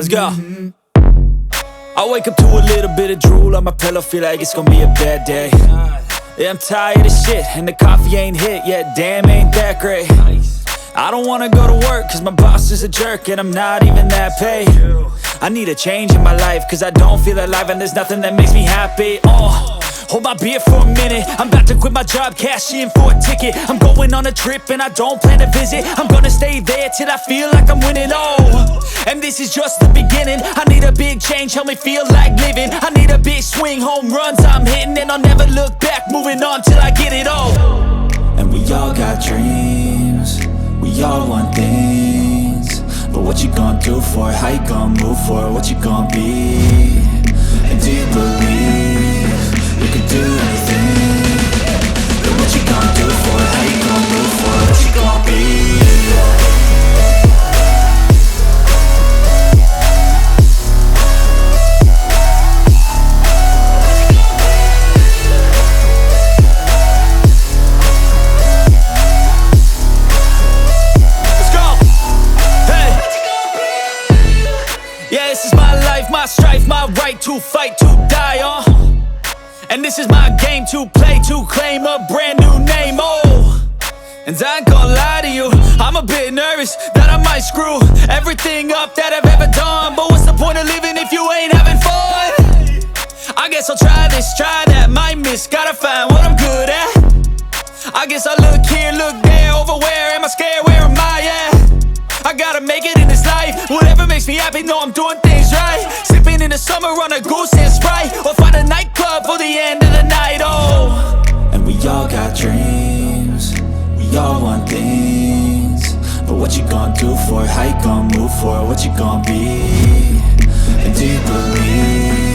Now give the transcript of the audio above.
go. I wake up to a little bit of drool on my pillow, feel like it's gonna be a bad day. Yeah, I'm tired of shit, and the coffee ain't hit yet, damn, ain't that great. I don't wanna go to work, cause my boss is a jerk, and I'm not even that paid. I need a change in my life, cause I don't feel alive, and there's nothing that makes me happy. Hold my beer for a minute, I'm about to quit my job, cash in for a ticket. I'm going on a trip and I don't plan to visit. I'm gonna stay there till I feel like I'm winning, and this is just the beginning. I need a big change, help me feel like living. I need a big swing, home runs I'm hitting, and I'll never look back, moving on till I get it all. And we all got dreams, we all want things, but what you gonna do for it? How you gonna move for it? What you gonna be? And do you believe you can do anything? But what you gonna do for it? How you gonna move for it? What you gonna be? Let's go! Hey! Yeah, this is my life, my strife, my right to fight, to die, and this is my game to play, to claim a brand new name, and I ain't gonna lie to you, I'm a bit nervous that I might screw everything up that I've ever done. But what's the point of living if you ain't having fun? I guess I'll try this, try that, might miss, gotta find what I'm good at. I guess I look here, look there, over where am I scared, where am I at? I gotta make it in this life, whatever makes me happy, know I'm doing things right. Sipping in the summer on a goose and Sprite, or find a nightclub for the end of the night, And we all got dreams, we all want things, but what you gonna do for it? How you gonna move for it? What you gonna be? And do you believe